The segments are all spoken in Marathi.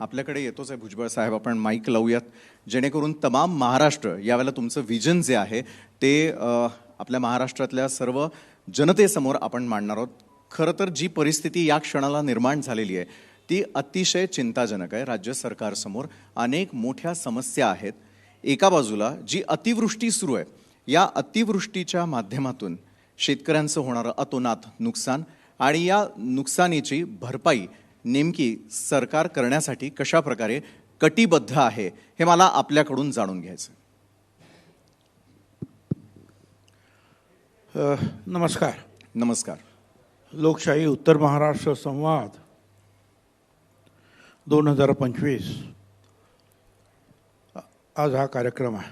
आपल्याकडे येतोच आहे भुजबळ साहेब, आपण माईक लावूयात जेणेकरून तमाम महाराष्ट्र यावेळेला तुमचं विजन जे आहे ते आपल्या महाराष्ट्रातल्या सर्व जनतेसमोर आपण मांडणार आहोत. खरं तर जी परिस्थिती या क्षणाला निर्माण झालेली आहे ती अतिशय चिंताजनक आहे. राज्य सरकारसमोर अनेक मोठ्या समस्या आहेत. एका बाजूला जी अतिवृष्टी सुरू आहे, या अतिवृष्टीच्या माध्यमातून शेतकऱ्यांचं होणारं अतोनात नुकसान आणि या नुकसानीची भरपाई नेमकी सरकार करण्यासाठी कशा प्रकारे कटिबद्ध आहे हे मला आपल्याकडून जाणून घ्यायचं. नमस्कार. नमस्कार. लोकशाही उत्तर महाराष्ट्र संवाद 2025 आज हा कार्यक्रम आहे.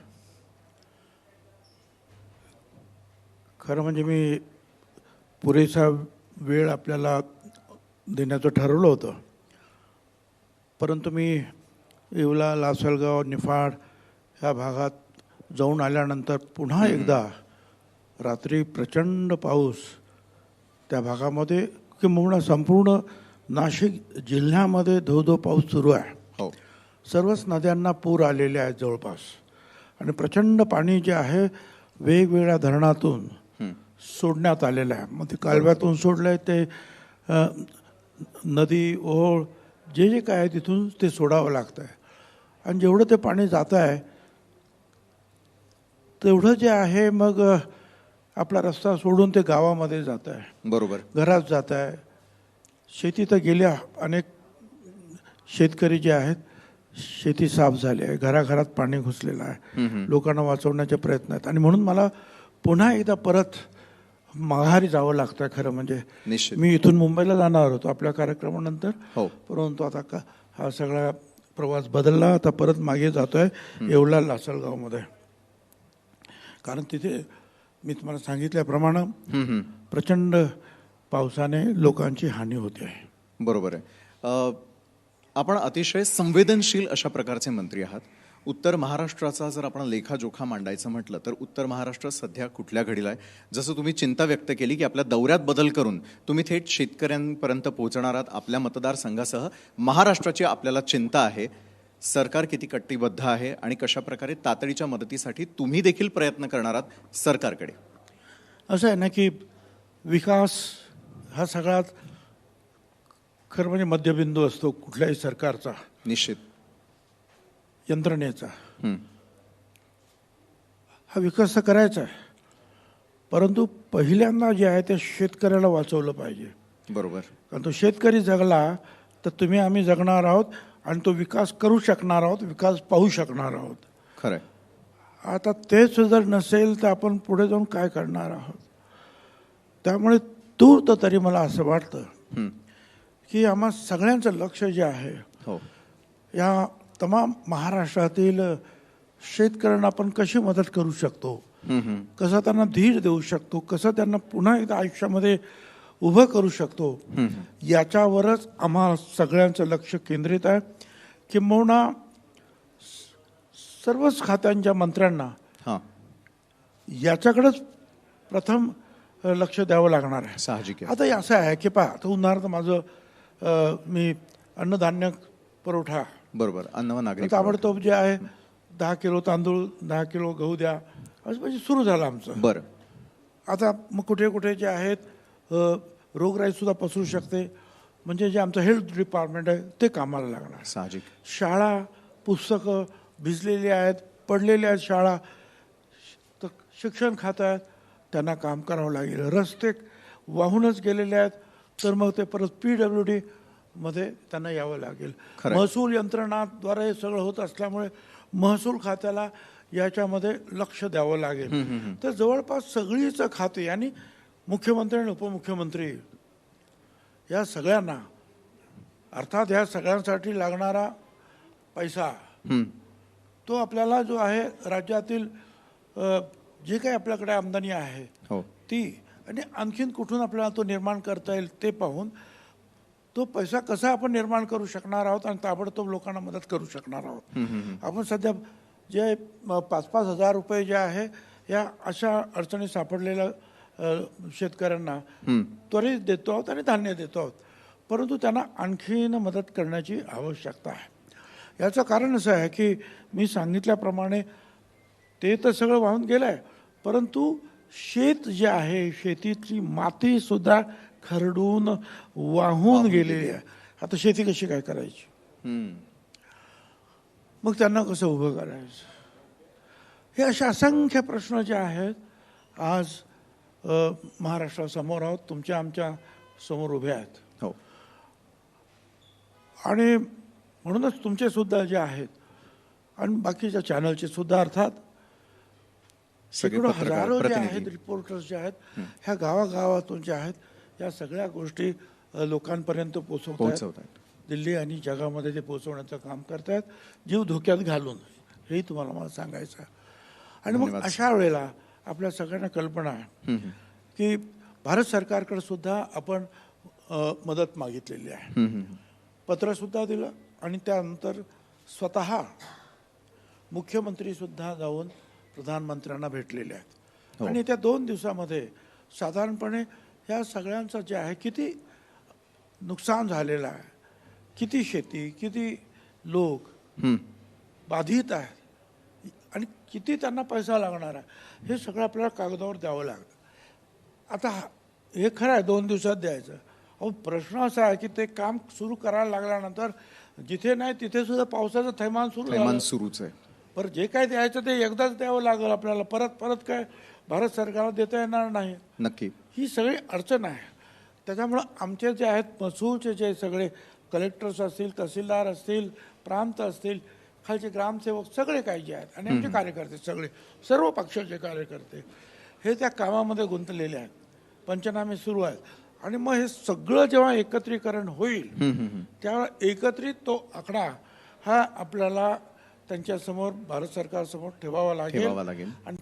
खरं म्हणजे मी पुरेसा वेळ आपल्याला देण्याचं ठरवलं होतं, परंतु मी येवला, लासलगाव, निफाड ह्या भागात जाऊन आल्यानंतर पुन्हा एकदा रात्री प्रचंड पाऊस त्या भागामध्ये किंबहुना संपूर्ण नाशिक जिल्ह्यामध्ये धो पाऊस सुरू आहे. हो, सर्वच नद्यांना पूर आलेले आहेत जवळपास, आणि प्रचंड पाणी जे आहे वेगवेगळ्या धरणातून सोडण्यात आलेलं आहे. मग ते कालव्यातून सोडलं आहे, ते नदी ओहोळ जे काय आहे तिथून ते सोडावं लागतं आहे. आणि जेवढं ते पाणी जात आहे तेवढं जे आहे मग आपला रस्ता सोडून ते गावामध्ये जात आहे, बरोबर, घरात जात आहे. शेती तर गेल्या, अनेक शेतकरी जे आहेत शेती साफ झाली आहे, घराघरात पाणी घुसलेलं आहे, लोकांना वाचवण्याचे प्रयत्न आहेत. आणि म्हणून मला पुन्हा एकदा परत माघारी जावं लागतं आहे. खरं म्हणजे निश्चित. मी इथून मुंबईला जाणार होतो आपल्या कार्यक्रमानंतर, हो, परंतु आता हा सगळा प्रवास बदलला. आता परत मागे जातोय येवला, लासलगावमध्ये. कारण तिथे मी तुम्हाला सांगितल्याप्रमाणे प्रचंड पावसाने लोकांची हानी होते आहे. बरोबर आहे. आपण अतिशय संवेदनशील अशा प्रकारचे मंत्री आहात. उत्तर महाराष्ट्राचा जर आपण लेखाजोखा मांडायचं म्हटलं तर उत्तर महाराष्ट्र सध्या कुठल्या घडीला आहे? जसं तुम्ही चिंता व्यक्त केली की आपल्या दौऱ्यात बदल करून तुम्ही थेट शेतकऱ्यांपर्यंत पोहोचणार आहात. आपल्या मतदारसंघासह महाराष्ट्राची आपल्याला चिंता आहे. सरकार किती कटिबद्ध आहे आणि कशा प्रकारे तातडीच्या मदतीसाठी तुम्ही देखील प्रयत्न करणार आहात सरकारकडे? असं आहे ना की विकास हा सगळ्यात खरं म्हणजे मध्यबिंदू असतो कुठल्याही सरकारचा, निश्चित, यंत्रणेचा. हा विकास तर करायचा आहे, परंतु पहिल्यांदा जे आहे ते शेतकऱ्याला वाचवलं पाहिजे. बरोबर. कारण तो शेतकरी जगला तर तुम्ही आम्ही जगणार आहोत आणि तो विकास करू शकणार आहोत, विकास पाहू शकणार आहोत. खरं. आता तेच जर नसेल तर आपण पुढे जाऊन काय करणार आहोत? त्यामुळे तूर्त तरी मला असं वाटतं की आम्हा सगळ्यांचं लक्ष जे आहे हो, या तमाम महाराष्ट्रातील शेतकऱ्यांना आपण कशी मदत करू शकतो, कसं त्यांना धीर देऊ शकतो, कसं त्यांना पुन्हा एकदा आयुष्यामध्ये उभं करू शकतो, याच्यावरच आम्हा सगळ्यांचं लक्ष केंद्रित आहे. किंबहुना सर्वच खात्यांच्या मंत्र्यांना याच्याकडेच प्रथम लक्ष द्यावं लागणार आहे. साहजिक आहे. आता असं आहे की पहा, आता उदाहरणार्थ माझं मी अन्नधान्य पुरवठा, बरोबर, अन्न व नागरी ताबडतोब जे आहे 10 किलो तांदूळ, 10 किलो गहू द्या, असं म्हणजे सुरू झालं आमचं. बरं. आता मग कुठे कुठे जे आहेत रोगराई सुद्धा पसरू शकते, म्हणजे जे आमचं हेल्थ डिपार्टमेंट आहे ते कामाला लागणार. साहजिक. शाळा, पुस्तकं भिजलेली आहेत, पडलेल्या आहेत शाळा, तर शिक्षण खातं आहेत, त्यांना काम करावं लागेल. रस्ते वाहूनच गेलेले आहेत, तर मग ते परत PWD मध्ये त्यांना यावं लागेल. महसूल यंत्रणाद्वारे हे सगळं होत असल्यामुळे महसूल खात्याला याच्यामध्ये लक्ष द्यावं लागेल. तर जवळपास सगळीच खाते आणि मुख्यमंत्री आणि उपमुख्यमंत्री या सगळ्यांना, अर्थात ह्या सगळ्यांसाठी लागणारा पैसा तो आपल्याला जो आहे राज्यातील जे काही आपल्याकडे आमदानी आहे ती, आणि आणखीन कुठून आपल्याला तो निर्माण करता येईल ते पाहून तो पैसा कसा आपण निर्माण करू शकणार आहोत आणि ताबडतोब लोकांना मदत करू शकणार आहोत. आपण सध्या जे 5-5 हजार रुपये जे आहे या अशा अडचणी सापडलेल्या शेतकऱ्यांना त्वरित देतो आहोत आणि धान्य देतो आहोत, परंतु त्यांना आणखीन मदत करण्याची आवश्यकता आहे. याचं कारण असं आहे की मी सांगितल्याप्रमाणे ते तर सगळं वाहून गेलं आहे, परंतु शेत जे आहे, शेतीतली माती सुद्धा खरडून वाहून गेलेली आहे. आता शेती कशी काय करायची, हम्म. मग त्यांना कसं उभं करायचं, हे असे असंख्य प्रश्न जे आहेत आज महाराष्ट्रासमोर आहोत, तुमच्या आमच्या समोर उभे आहेत. हो. आणि म्हणूनच तुमचे सुद्धा जे आहेत आणि बाकीच्या चॅनलचे सुद्धा अर्थात सगळे शेकडो पत्रकार, हजारो जे प्रतिनिधी. आहेत रिपोर्टर्स जे आहेत ह्या गावागावातून जे आहेत या सगळ्या गोष्टी लोकांपर्यंत पोहोचवतात. पोहोचवतायत. दिल्ली आणि जगामध्ये ते पोहोचवण्याचं काम करतायत, जीव धोक्यात घालून. हेही तुम्हाला मला सांगायचं आहे. आणि मग धन्यवाद. अशा वेळेला आपल्या सगळ्यांना कल्पना आहे की भारत सरकारकडे सुद्धा आपण मदत मागितलेली आहे. पत्र सुद्धा दिलं आणि त्यानंतर स्वतः मुख्यमंत्री सुद्धा जाऊन प्रधानमंत्र्यांना भेटलेले आहेत. हो. आणि त्या 2 दिवसामध्ये साधारणपणे ह्या सगळ्यांचं जे आहे किती नुकसान झालेलं आहे, किती शेती, किती लोक बाधित आहेत आणि किती त्यांना पैसा लागणार आहे, हे सगळं आपल्याला कागदावर द्यावं लागतं. आता हे खरं आहे 2 दिवसात द्यायचं. अहो प्रश्न असा आहे की ते काम सुरू करायला लागल्यानंतर जिथे नाही तिथे सुद्धा पावसाचं थैमान सुरू झालं. थैमान सुरूच आहे. पर जे काय द्यायचं ते एकदाच द्यावं लागेल आपल्याला, परत परत काय भारत सरकारला देता येणार नाही. नक्की. ही सगळी अडचण आहे. त्याच्यामुळं आमचे जे आहेत महसूलचे जे सगळे कलेक्टर्स असतील, तहसीलदार असतील, प्रांत असतील, खालचे ग्रामसेवक सगळे काही जे आहेत आणि आमचे कार्यकर्ते सगळे, सर्व पक्षाचे कार्यकर्ते हे त्या कामामध्ये गुंतलेले आहेत. पंचनामे सुरू आहेत आणि मग हे सगळं जेव्हा एकत्रीकरण होईल त्यावेळेला एकत्रित तो आकडा हा आपल्याला त्यांच्यासमोर भारत सरकारसमोर ठेवावा लागेल. लागेल. आणि